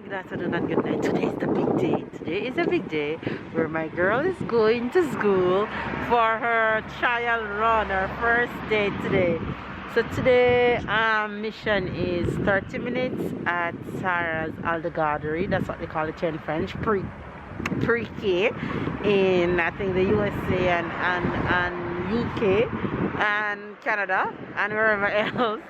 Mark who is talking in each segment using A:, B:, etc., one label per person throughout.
A: morning, good afternoon, and good night. Today is the big day. Today is a big day where my girl is going to school for her trial run, her first day today. So today, mission is 30 minutes at Sarah's Aldegardery. That's what they call it here in French, pre-K in I think the USA and UK and Canada and wherever else.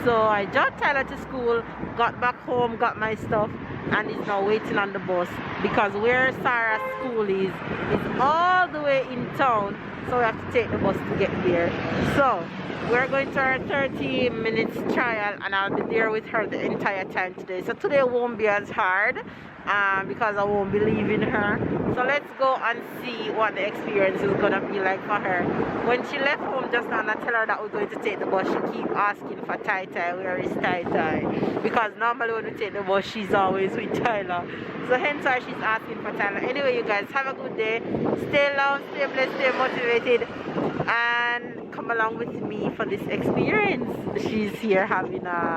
A: So I dropped Tyler to school, got back home, got my stuff, and is now waiting on the bus because where Sarah's school is all the way in town, so we have to take the bus to get there. So we're going to our 30 minutes trial and I'll be there with her the entire time today. So today won't be as hard because I won't be leaving her. So let's go and see what the experience is gonna be like for her. When she left home just now, I tell her that we're going to take the bus, she keep asking for Tai. Where is Tai? Because normally when we take the bus, she's always with Tyler. So hence why she's asking for Tyler. Anyway, you guys, have a good day. Stay loved, stay blessed, stay motivated, and come along with me for this experience. She's here having a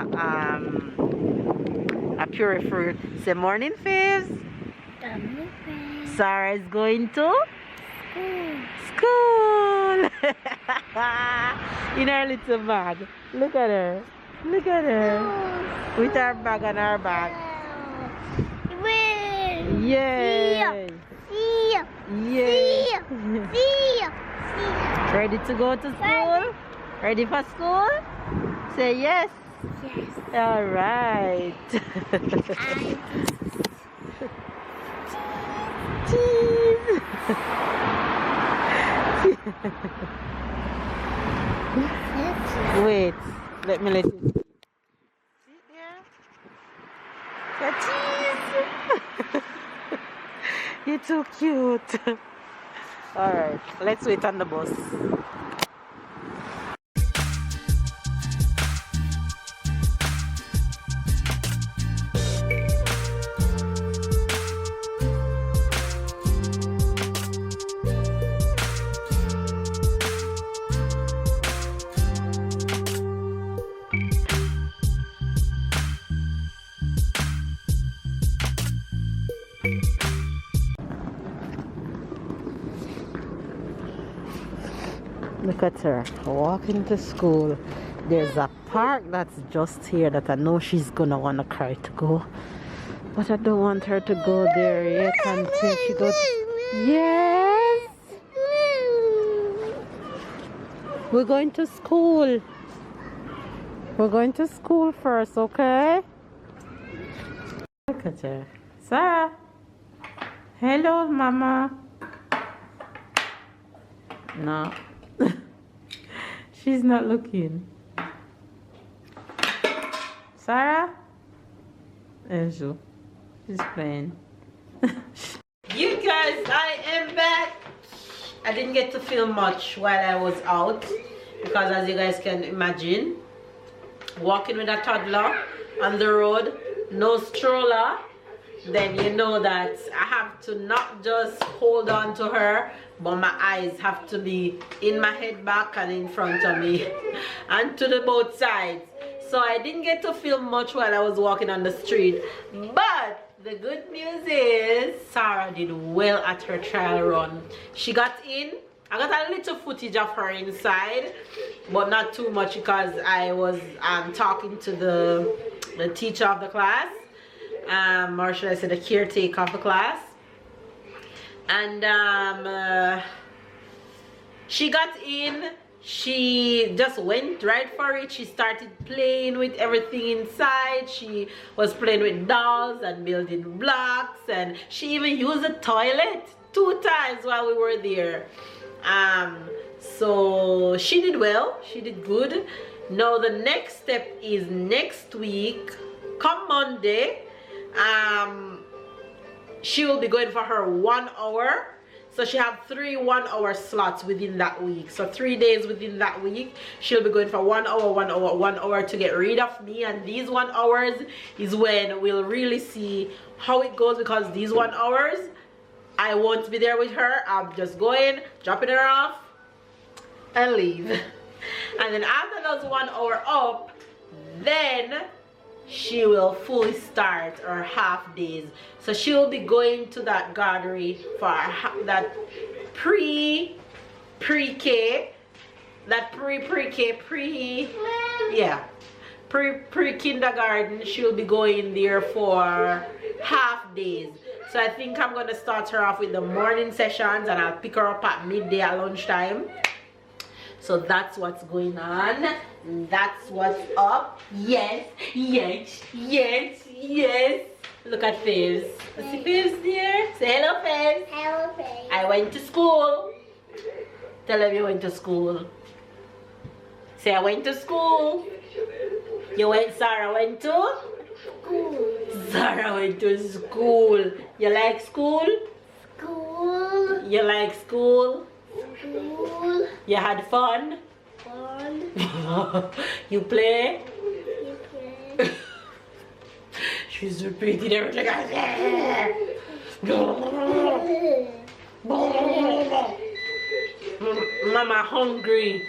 A: pure fruit. Say morning, Faves. Sarah is going to school. In her little bag. Look at her. Look at her. With her bag on her back. Yes. Yes. Ready to go to school? Ready for school? Say yes.
B: Yes.
A: All right. Cheese. Wait, let me let you sit here. Cheese. You're too cute. All right, let's wait on the bus. Look at her walking to school. There's a park that's just here that I know she's gonna wanna cry to go, but I don't want her to go there yet until she goes. Yes, we're going to school. We're going to school first, okay? Look at her. Sarah. Hello, Mama. No. She's not looking. Sarah? Angel. She's playing. You guys, I am back. I didn't get to film much while I was out because as you guys can imagine, walking with a toddler on the road, no stroller, then you know that I have to not just hold on to her, but my eyes have to be in my head back and in front of me and to the both sides. So I didn't get to film much while I was walking on the street, but the good news is Sarah did well at her trial run. She got in. I got a little footage of her inside, but not too much because I was talking to the teacher of the class, or should I say the caretaker of the class. And she got in, she just went right for it. She started playing with everything inside. She was playing with dolls and building blocks, and she even used the toilet 2 times while we were there. So she did well, she did good. Now the next step is next week, come Monday. She will be going for her 1 hour. So she have 3 1-hour slots within that week. So 3 days within that week, she'll be going for 1 hour, 1 hour, 1 hour to get rid of me. And these 1 hours is when we'll really see how it goes, because these 1 hours, I won't be there with her. I'm just going, dropping her off, and leave. And then after those 1 hour up, then she will fully start her half days. So she will be going to that gardery for that pre-K, that pre-kindergarten. She'll be going there for half days. So I think I'm gonna start her off with the morning sessions, and I'll pick her up at midday at lunchtime. So that's what's going on. That's what's up. Yes, yes, yes, yes. Look at Faves. See Faves there? Say hello, Faves.
B: Hello, Faves.
A: I went to school. Tell them you went to school. Say I went to school. You went, Sarah went to?
B: School.
A: Sarah went to school. You like school?
B: School.
A: You like school?
B: School.
A: You had fun?
B: Fun.
A: You play?
B: You play.
A: She's repeating everything I said. Mama hungry.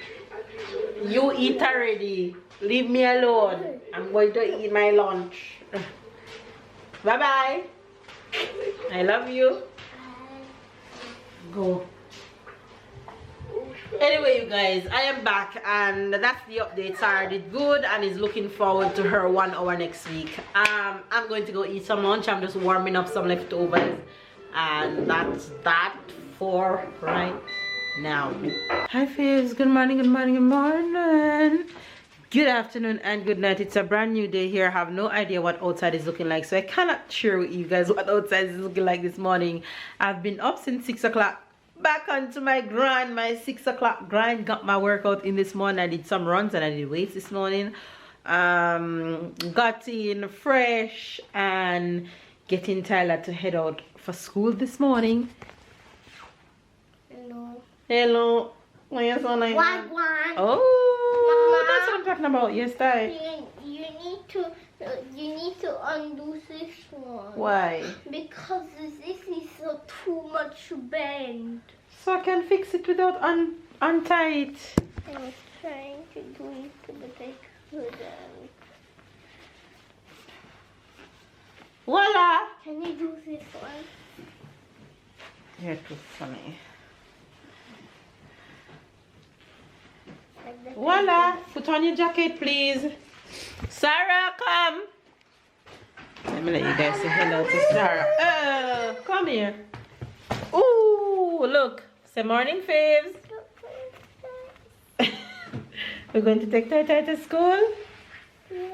A: You eat already. Leave me alone. I'm going to eat my lunch. Bye bye. I love you. Go. Anyway, you guys, I am back, and that's the update. Sarah did good and is looking forward to her 1 hour next week. I'm going to go eat some lunch. I'm just warming up some leftovers, and that's that for right now. Hi Faves, good morning, good morning, good morning, good afternoon, and good night. It's a brand new day here. I have no idea what outside is looking like, so I cannot share with you guys what outside is looking like this morning. I've been up since 6 o'clock, back onto my grind, my 6 o'clock grind. Got my workout in this morning. I did some runs and I did weights this morning. Got in fresh and getting Tyler to head out for school this morning.
B: Hello.
A: Hello. Why you so nice?
B: Wagwan.
A: Oh,
B: Mama.
A: that's what I'm talking about. Yes, Ty.
B: You need to undo this one.
A: Why?
B: Because this is so too much bend.
A: So I can fix it without untie it.
B: I was trying to do it, but I couldn't.
A: Voila.
B: Can you do this one?
A: You're too funny.
B: Like that.
A: Voila. Put on your jacket, please. Sarah, come. Let me let you guys say hello to Sarah. Come here. Ooh, look. Say morning, Faves. We're going to take Tata to school?
B: Yeah.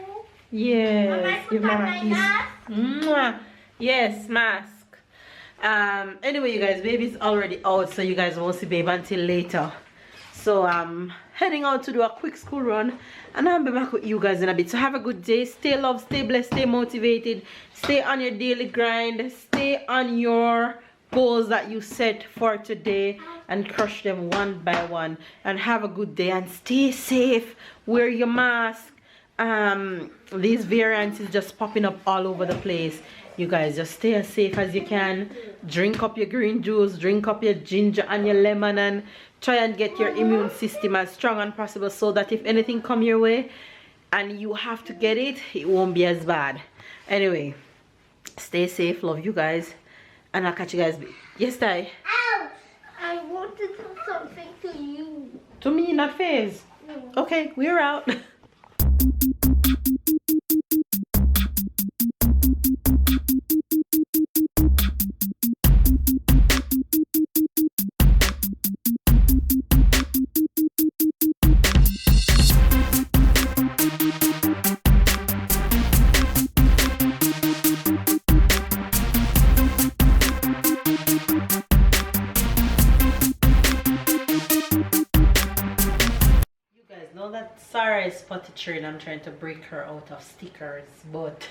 A: Yes.
B: Mama,
A: Give
B: put on
A: Mama
B: my
A: a kiss.
B: mask?
A: Mwah. Yes, mask. Anyway, you guys, baby's already out, so you guys won't see baby until later. So I'm heading out to do a quick school run, and I'll be back with you guys in a bit. So have a good day. Stay loved, stay blessed, stay motivated, stay on your daily grind, stay on your goals that you set for today, and crush them one by one. And have a good day and stay safe. Wear your mask. These variants is just popping up all over the place. You guys just stay as safe as you can. Drink up your green juice, drink up your ginger and your lemon, and try and get your immune system as strong as possible, so that if anything come your way and you have to get it, it won't be as bad. Anyway, stay safe. Love you guys, and I'll catch you guys. Yes, Ty?
B: Ouch! I wanted to do something to you.
A: To me, not Faze.
B: No.
A: Okay, we're out. Sarah is potty trained. I'm trying to break her out of stickers, but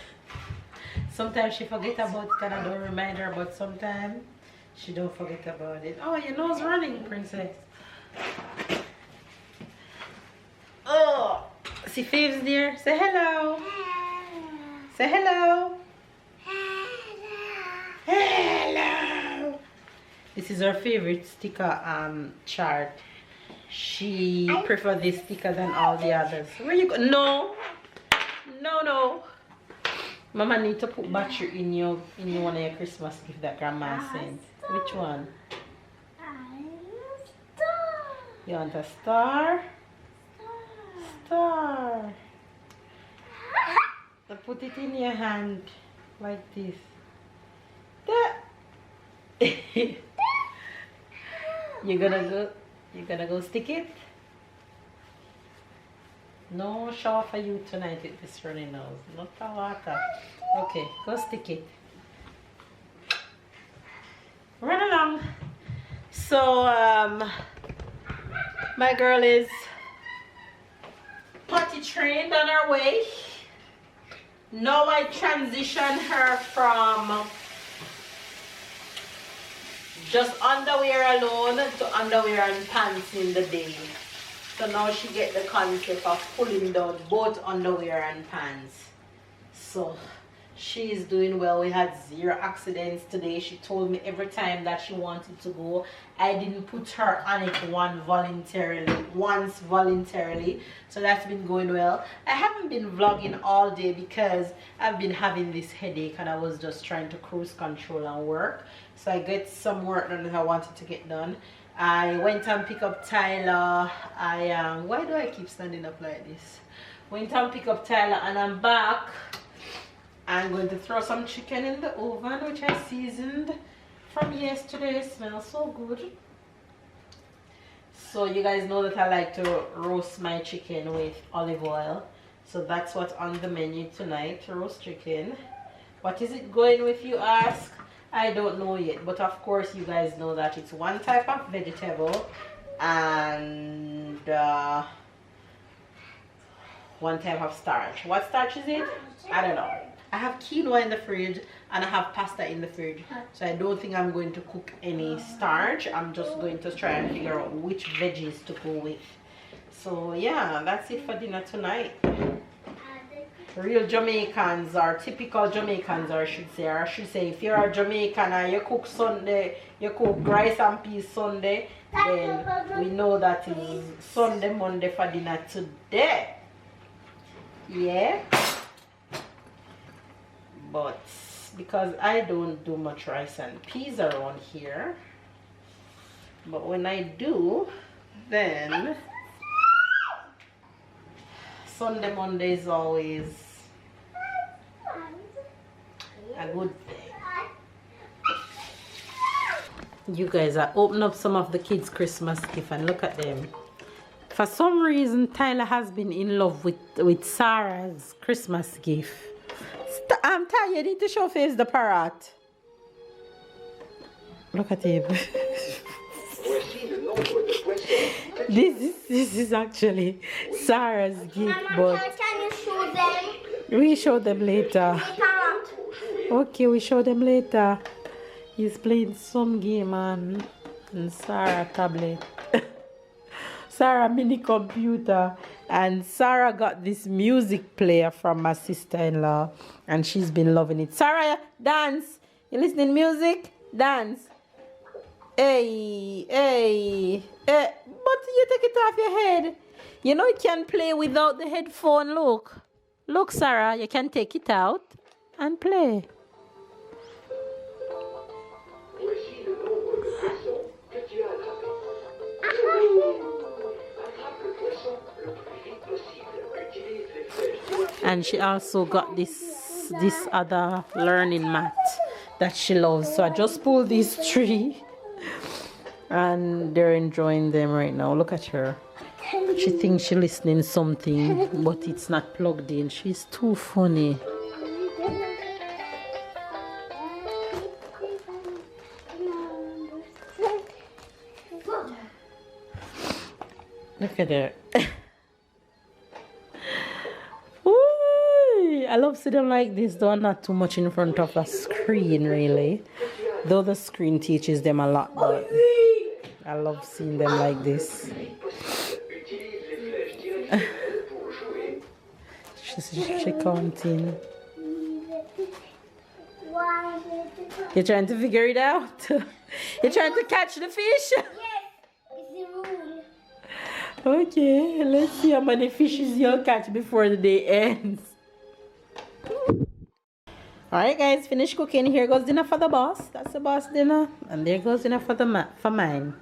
A: sometimes she forget about it and I don't remind her, but sometimes she don't forget about it. Oh, your nose running, princess. Oh, see Faves there? Say hello. Say hello. Hello. This is her favorite sticker chart. She prefers this sticker than all the others. Where you go? No. No, no. Mama need to put battery in one of your Christmas gift that grandma sent. Which one? You want a star? Star. So put it in your hand like this. You're gonna go stick it? No shower for you tonight with this running nose. Not for water. Okay, go stick it. Run along. So my girl is potty trained on her way. Now I transition her from just underwear alone to underwear and pants in the day. So now she get the concept of pulling down both underwear and pants. So she is doing well. We had 0 accidents today. She told me every time that she wanted to go, I didn't put her on it once voluntarily. So that's been going well. I haven't been vlogging all day because I've been having this headache and I was just trying to cruise control and work. So I get some work done that I wanted to get done. I went and picked up Tyler. Why do I keep standing up like this? Went and picked up Tyler and I'm back. I'm going to throw some chicken in the oven, which I seasoned from yesterday. It smells so good. So you guys know that I like to roast my chicken with olive oil. So that's what's on the menu tonight, roast chicken. What is it going with, you ask? I don't know yet, but of course you guys know that it's one type of vegetable and one type of starch. What starch is it? I don't know. I have quinoa in the fridge and I have pasta in the fridge, so I don't think I'm going to cook any starch. I'm just going to try and figure out which veggies to go with. So yeah, that's it for dinner tonight. Real Jamaicans, or typical Jamaicans, or I should say if you're a Jamaican and you cook Sunday, you cook rice and peas Sunday, then we know that is Sunday, Monday for dinner today. Yeah. But because I don't do much rice and peas around here, but when I do, then Sunday, Monday is always a good thing. You guys, I opened up some of the kids' Christmas gift and look at them. For some reason, Tyler has been in love with Sarah's Christmas gift. I'm tired. You need to show face the parrot. Look at him. This is actually Sarah's gift, but
B: Can you show them?
A: we show them later. Okay, we show them later. He's playing some game on Sarah tablet. Sarah mini computer, and Sarah got this music player from my sister-in-law and she's been loving it. Sarah, dance. You listening music? Dance. Hey, hey, hey. But you take it off your head. You know you can play without the headphone. Look, Sarah, you can take it out and play. And she also got this other learning mat that she loves. So I just pulled these 3 and they're enjoying them right now. Look at her. She thinks she's listening something, but it's not plugged in. She's too funny. Look at her. I love seeing them like this, though not too much in front of a screen really. Though the screen teaches them a lot, but I love seeing them like this. She's counting. You're trying to figure it out? You're trying to catch the fish?
B: Yes, it's the rule.
A: Okay, let's see how many fishes you'll catch before the day ends. Alright guys, finish cooking. Here goes dinner for the boss. That's the boss dinner. And there goes dinner for for mine.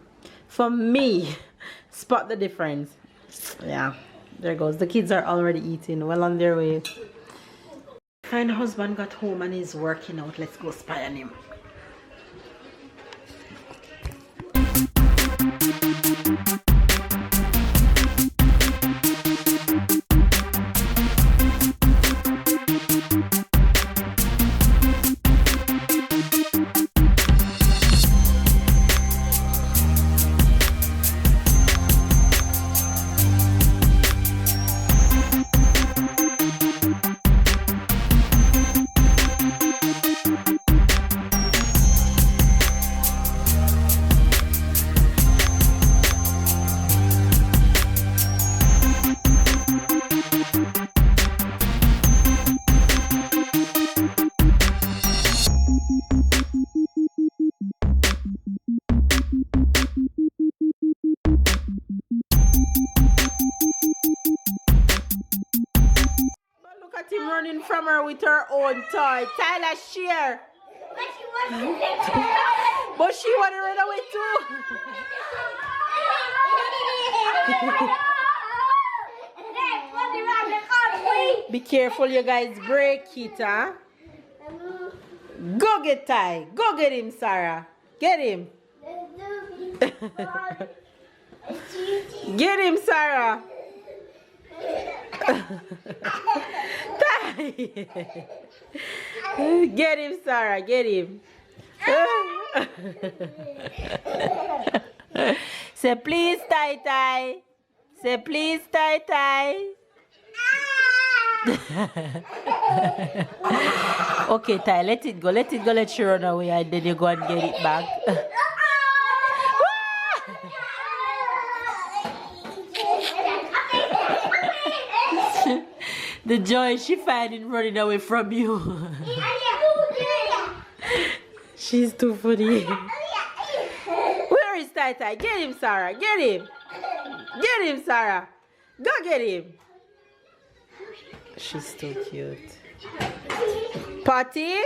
A: For me. Spot the difference. Yeah. There goes. The kids are already eating. Well on their way. Fine husband got home and he's working out. Let's go spy on him. Running from her with her own toy. Tyler, share. But she want to run away too. Be careful, you guys. Break it, huh? Go get Ty. Go get him, Sarah. Get him. Get him, Sarah. Get him, Sarah. Get him. Say please, Ty Ty. Say please, Ty Ty. Okay, Ty, let it go. Let it go. Let you run away, and then you go and get it back. The joy she found in running away from you. She's too funny. Where is Tai Tai? Get him, Sarah. Get him. Get him, Sarah. Go get him. She's too cute. Potty?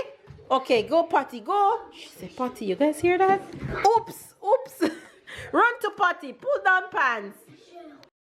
A: Okay, go Potty, go. She said Potty. You guys hear that? Oops, oops. Run to Potty. Pull down pants.